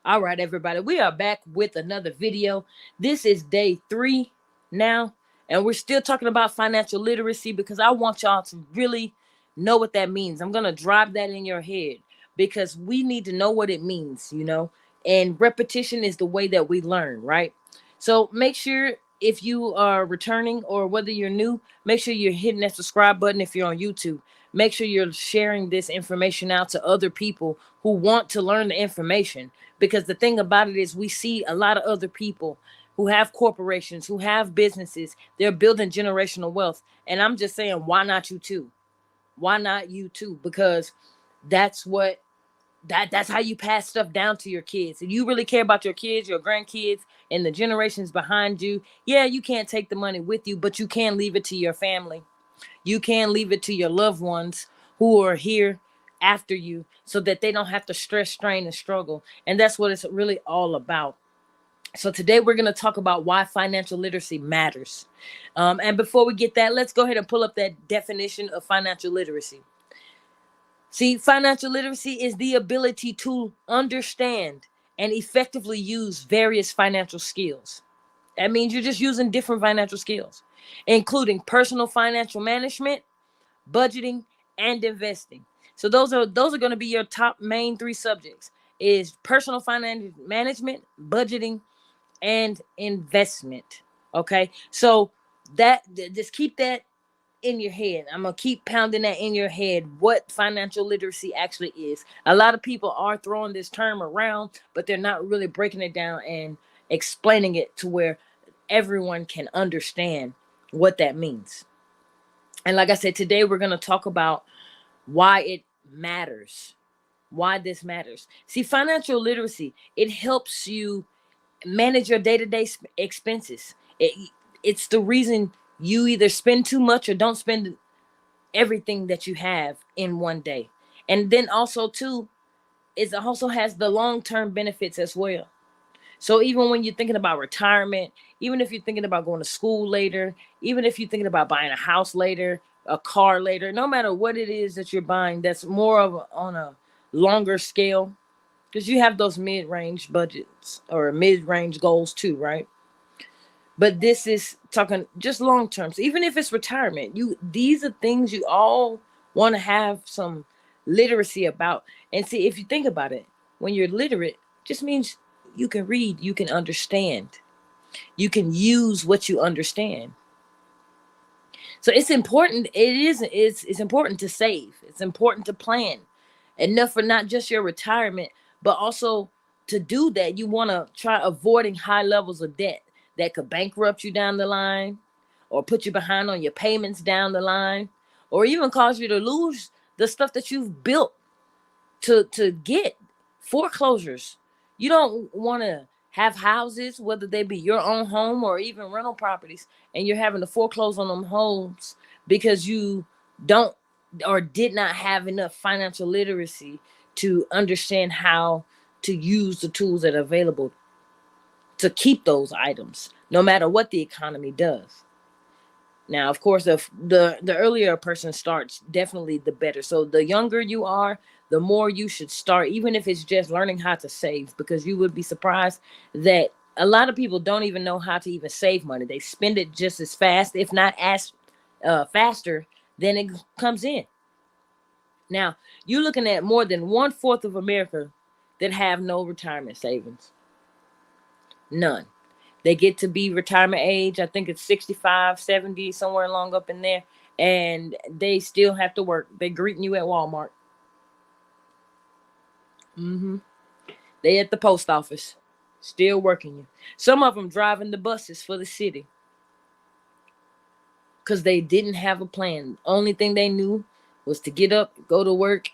All right, everybody, we are back with another video. This is day 3 now, and we're still talking about financial literacy because I want y'all to really know what that means. I'm going to drive that in your head because we need to know what it means, and repetition is the way that we learn, right? So make sure if you are returning or whether you're new, make sure you're hitting that subscribe button if you're on YouTube. Make sure you're sharing this information out to other people who want to learn the information, because the thing about it is we see a lot of other people who have corporations, who have businesses, they're building generational wealth. And I'm just saying, why not you too? Why not you too? Because that's what that's how you pass stuff down to your kids. If you really care about your kids, your grandkids, and the generations behind you, yeah, you can't take the money with you, but you can leave it to your family. You can leave it to your loved ones who are here after you so that they don't have to stress, strain, and struggle. And that's what it's really all about. So today we're going to talk about why financial literacy matters. And before we get that, let's go ahead and pull up that definition of financial literacy. See, financial literacy is the ability to understand and effectively use various financial skills. That means you're just using different financial skills, including personal financial management, budgeting, and investing. So those are going to be your top main 3 subjects: is personal finance management, budgeting, and investment. Okay, so that just keep that in your head. I'm gonna keep pounding that in your head, what financial literacy actually is. A lot of people are throwing this term around, but they're not really breaking it down and explaining it to where everyone can understand what that means. And like I said, today we're going to talk about why it matters, why this matters. See, financial literacy, it helps you manage your day-to-day expenses. It's the reason you either spend too much or don't spend everything that you have in one day. And then also too, it also has the long-term benefits as well. So even when you're thinking about retirement, even if you're thinking about going to school later, even if you're thinking about buying a house later, a car later, no matter what it is that you're buying, that's more of on a longer scale, because you have those mid-range budgets or mid-range goals too, right? But this is talking just long term. So even if it's retirement, these are things you all want to have some literacy about. And see, if you think about it, when you're literate, just means you can read, you can understand, you can use what you understand. So it's important. It's important to save. It's important to plan enough for not just your retirement, but also to do that. You want to try avoiding high levels of debt that could bankrupt you down the line, or put you behind on your payments down the line, or even cause you to lose the stuff that you've built to get foreclosures. You don't want to have houses, whether they be your own home or even rental properties, and you're having to foreclose on them homes because you don't or did not have enough financial literacy to understand how to use the tools that are available to keep those items, no matter what the economy does. Now, of course, if the earlier a person starts, definitely the better. So the younger you are, the more you should start, even if it's just learning how to save, because you would be surprised that a lot of people don't even know how to even save money. They spend it just as fast, if not as faster than it comes in. Now, you're looking at more than 1/4 of America that have no retirement savings. None. They get to be retirement age, I think it's 65, 70, somewhere along up in there, and they still have to work. They're greeting you at Walmart. They at the post office, still working you. Some of them driving the buses for the city because they didn't have a plan. Only thing they knew was to get up, go to work,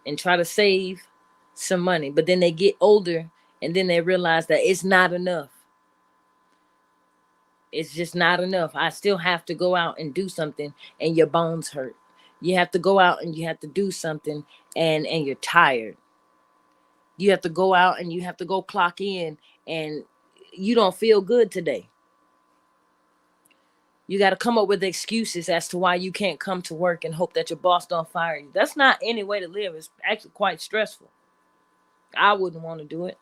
and try to save some money. But then they get older, and then they realize that it's not enough. It's just not enough. I still have to go out and do something, and your bones hurt. You have to go out and you have to do something, and you're tired. You have to go out and you have to go clock in, and you don't feel good today. You got to come up with excuses as to why you can't come to work and hope that your boss don't fire you. That's not any way to live. It's actually quite stressful. I wouldn't want to do it.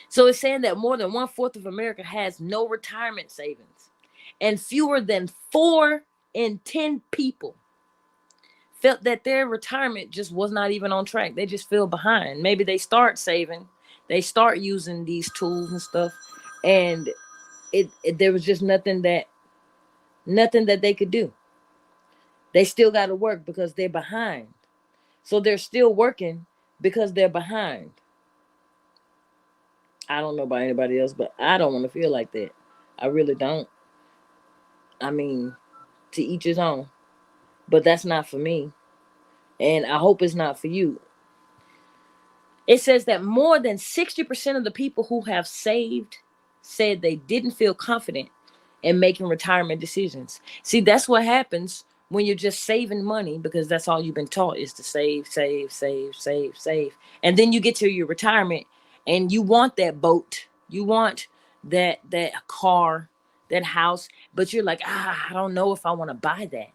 So it's saying that more than 1/4 of America has no retirement savings, and fewer than 4 in 10 people felt that their retirement just was not even on track. They just feel behind. Maybe they start saving, they start using these tools and stuff, and it there was just nothing that they could do. They still got to work because they're behind. So they're still working because they're behind. I don't know about anybody else, but I don't want to feel like that. I really don't. I mean, to each his own. But that's not for me. And I hope it's not for you. It says that more than 60% of the people who have saved said they didn't feel confident in making retirement decisions. See, that's what happens when you're just saving money, because that's all you've been taught is to save, save, save, save, save. And then you get to your retirement and you want that boat, you want that car, that house, but you're like, I don't know if I want to buy that.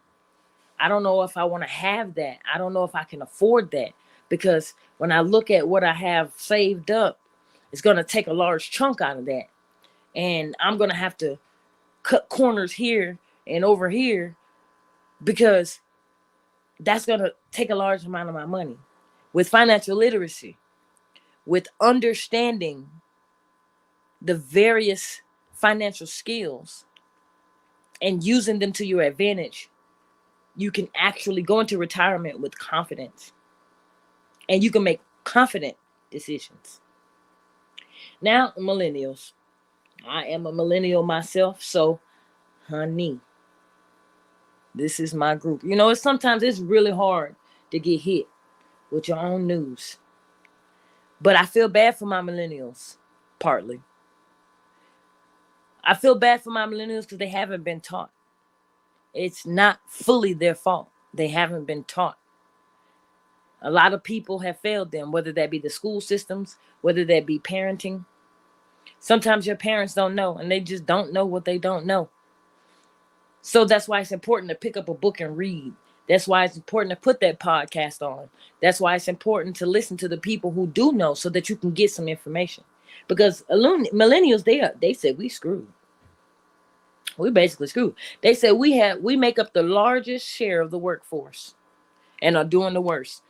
I don't know if I want to have that. I don't know if I can afford that, because when I look at what I have saved up, it's going to take a large chunk out of that. And I'm going to have to cut corners here and over here, because that's going to take a large amount of my money. With financial literacy, with understanding the various financial skills and using them to your advantage, you can actually go into retirement with confidence, and you can make confident decisions. Now, millennials. I am a millennial myself, so honey, this is my group. You know, sometimes it's really hard to get hit with your own news. But I feel bad for my millennials, partly. I feel bad for my millennials because they haven't been taught. It's not fully their fault. They haven't been taught. A lot of people have failed them, whether that be the school systems, whether that be parenting. Sometimes your parents don't know, and they just don't know what they don't know. So that's why it's important to pick up a book and read. That's why it's important to put that podcast on. That's why it's important to listen to the people who do know, so that you can get some information. Because millennials, they said we screwed. We basically screwed. They said we make up the largest share of the workforce and are doing the worst.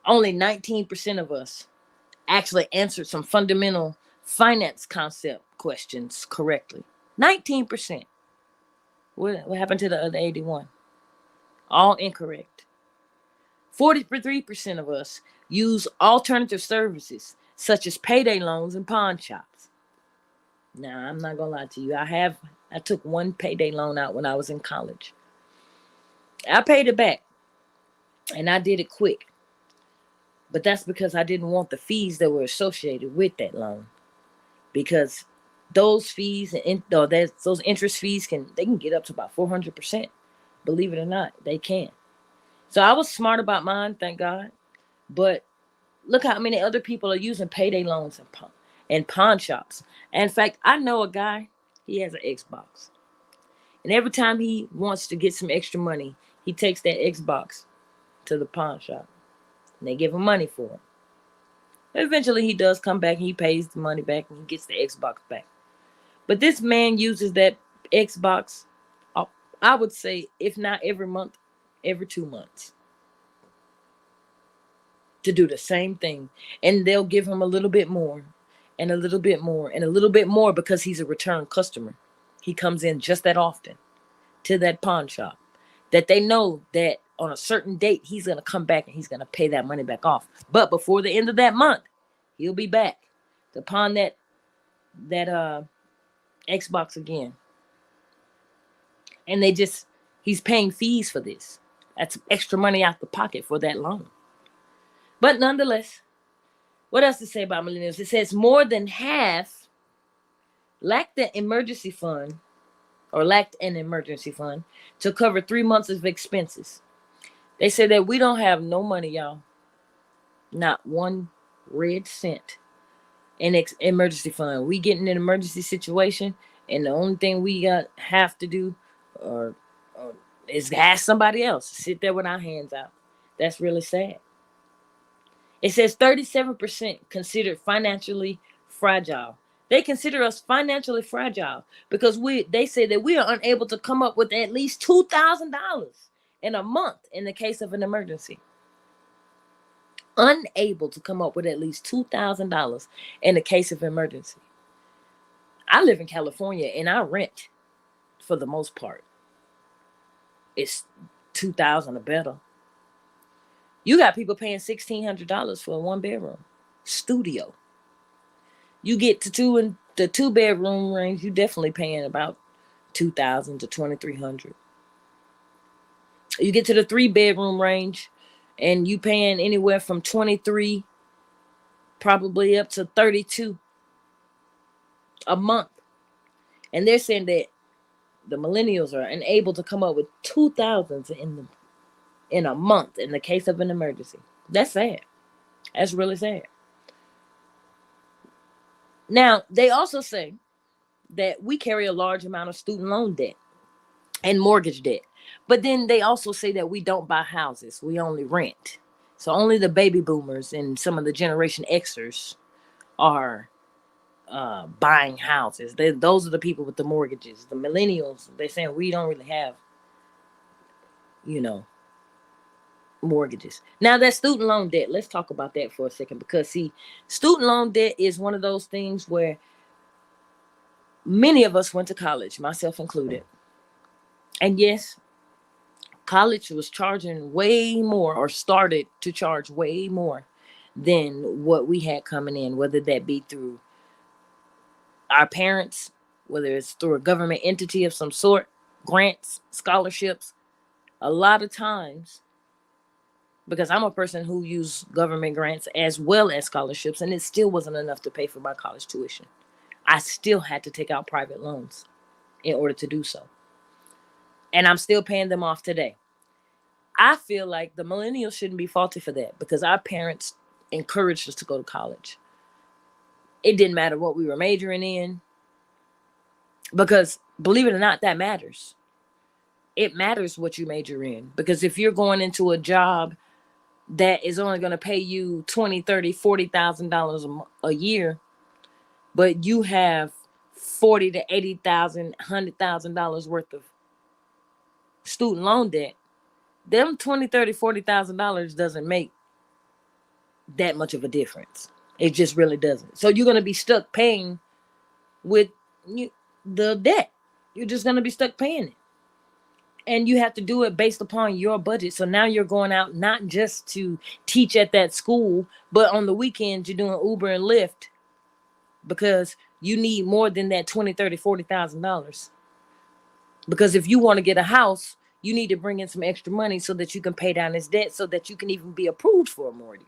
Only 19% of us actually answered some fundamental finance concept questions correctly. 19%. What happened to the other 81? All incorrect. 43% of us use alternative services such as payday loans and pawn shops. Now, I'm not gonna lie to you. I took one payday loan out when I was in college. I paid it back, and I did it quick. But that's because I didn't want the fees that were associated with that loan, because those fees and those interest fees can get up to about 400%. Believe it or not, they can. So I was smart about mine, thank God. But look how many other people are using payday loans and pawn shops. And in fact, I know a guy, he has an Xbox. And every time he wants to get some extra money, he takes that Xbox to the pawn shop. And they give him money for it. Eventually, he does come back and he pays the money back and he gets the Xbox back. But this man uses that Xbox, I would say, if not every month, every 2 months, to do the same thing. And they'll give him a little bit more and a little bit more and a little bit more, because he's a return customer. He comes in just that often to that pawn shop, that they know that on a certain date he's going to come back and he's going to pay that money back off. But before the end of that month, he'll be back to pawn that Xbox again. And he's paying fees for this. That's extra money out the pocket for that loan. But nonetheless, what else to say about millennials? It says more than half lacked an emergency fund to cover 3 months of expenses. They say that we don't have no money, y'all. Not one red cent in emergency fund. We get in an emergency situation, and the only thing we have to do is ask somebody else to sit there with our hands out. That's really sad. It says 37% considered financially fragile. They consider us financially fragile because they say that we are unable to come up with at least $2,000 in a month in the case of an emergency. Unable to come up with at least $2,000 in the case of emergency. I live in California and I rent for the most part. It's $2,000 or better. You got people paying $1,600 for a 1-bedroom studio. You get to the 2-bedroom range, you definitely paying about $2,000 to $2,300. You get to the 3-bedroom range, and you paying anywhere from 23, probably up to 32 a month. And they're saying that the millennials are unable to come up with $2,000 in a month in the case of an emergency. That's sad. That's really sad. Now, they also say that we carry a large amount of student loan debt and mortgage debt. But then they also say that we don't buy houses. We only rent. So only the baby boomers and some of the Generation Xers are buying houses. Those are the people with the mortgages. The millennials, they're saying we don't really have, mortgages. Now, that student loan debt, let's talk about that for a second, because see, student loan debt is one of those things where many of us went to college, myself included. And yes, college was charging way more, or started to charge way more than what we had coming in, whether that be through our parents, whether it's through a government entity of some sort, grants, scholarships. A lot of times, because I'm a person who used government grants as well as scholarships, and it still wasn't enough to pay for my college tuition. I still had to take out private loans in order to do so. And I'm still paying them off today. I feel like the millennials shouldn't be faulted for that, because our parents encouraged us to go to college. It didn't matter what we were majoring in, because believe it or not, that matters. It matters what you major in, because if you're going into a job that is only going to pay you $20,000, $30,000, $40,000 a year, but you have $40,000 to $80,000, $100,000 worth of student loan debt, them $20,000, $30,000, $40,000 doesn't make that much of a difference. It just really doesn't. So you're going to be stuck paying with the debt. You're just going to be stuck paying it. And you have to do it based upon your budget. So now you're going out not just to teach at that school, but on the weekends you're doing Uber and Lyft, because you need more than that $20,000, $30,000, $40,000. Because if you want to get a house, you need to bring in some extra money so that you can pay down this debt, so that you can even be approved for a mortgage.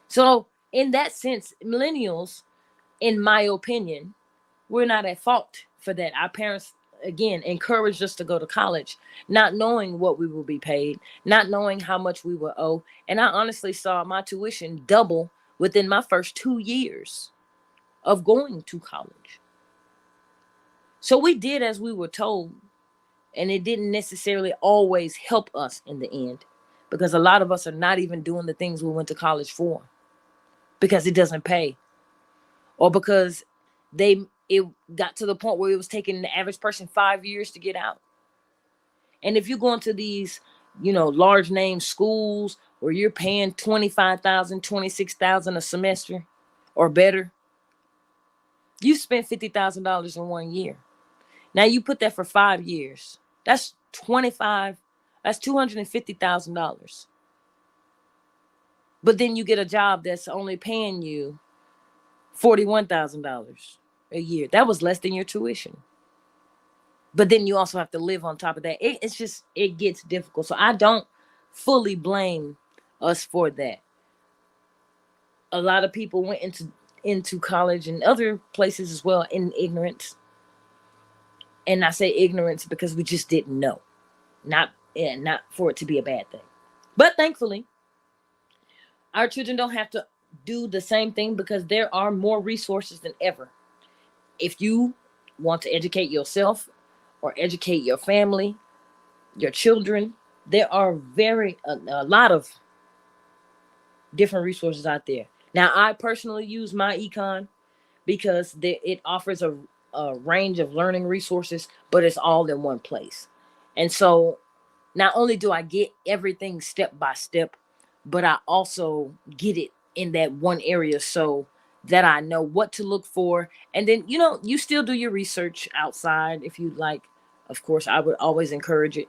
So in that sense, millennials, in my opinion, we're not at fault for that. Our parents, again, encouraged us to go to college, not knowing what we will be paid, not knowing how much we will owe. And I honestly saw my tuition double within my first 2 years of going to college. So we did as we were told, and it didn't necessarily always help us in the end, because a lot of us are not even doing the things we went to college for, because it doesn't pay, or because it got to the point where it was taking the average person 5 years to get out. And if you go into these, large name schools where you're paying $25,000, $26,000 a semester or better, you spent $50,000 in 1 year. Now you put that for 5 years. That's $250,000. But then you get a job that's only paying you $41,000 a year. That was less than your tuition. But then you also have to live on top of that. It gets difficult. So I don't fully blame us for that. A lot of people went into college and other places as well in ignorance. And I say ignorance because we just didn't know. Not for it to be a bad thing. But thankfully, our children don't have to do the same thing, because there are more resources than ever. If you want to educate yourself or educate your family, your children, there are a lot of different resources out there. Now, I personally use my econ because it offers a range of learning resources, but it's all in one place. And so not only do I get everything step by step, but I also get it in that one area so that I know what to look for. And then, you still do your research outside if you like. Of course, I would always encourage it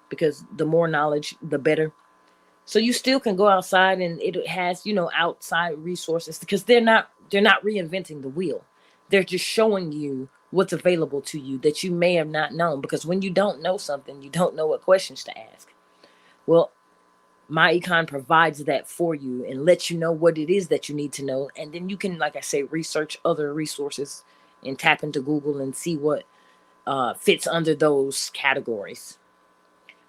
because the more knowledge, the better. So you still can go outside and it has, outside resources because they're not reinventing the wheel. They're just showing you what's available to you that you may have not known, because when you don't know something, you don't know what questions to ask. Well, my econ provides that for you and lets you know what it is that you need to know, and then you can, like I say, research other resources and tap into Google and see what fits under those categories.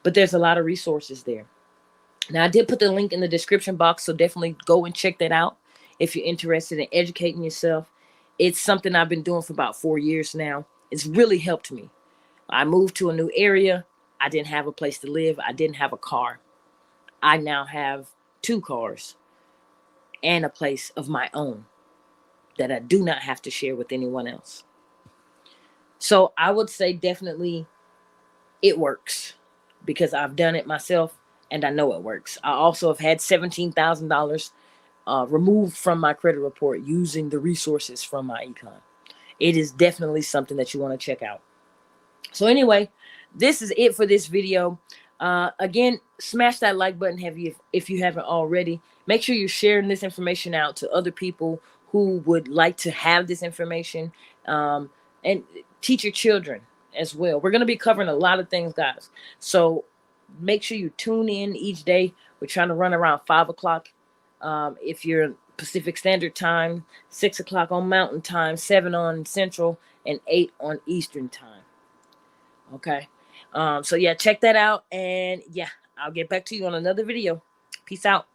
But there's a lot of resources there. Now, I did put the link in the description box, so definitely go and check that out if you're interested in educating yourself. It's something I've been doing for about 4 years now. It's really helped me. I moved to a new area. I didn't have a place to live. I didn't have a car. I now have 2 cars and a place of my own that I do not have to share with anyone else. So I would say definitely it works because I've done it myself and I know it works. I also have had $17,000 removed from my credit report using the resources from my econ. It is definitely something that you want to check out. So anyway, this is it for this video. Again, smash that like button heavy if you haven't already. Make sure you're sharing this information out to other people who would like to have this information, and teach your children as well. We're going to be covering a lot of things, guys. So make sure you tune in each day. We're trying to run around 5 o'clock. If you're Pacific Standard Time, 6 o'clock on Mountain Time, 7 on Central, and 8 on Eastern Time. Okay. So yeah, check that out. And yeah, I'll get back to you on another video. Peace out.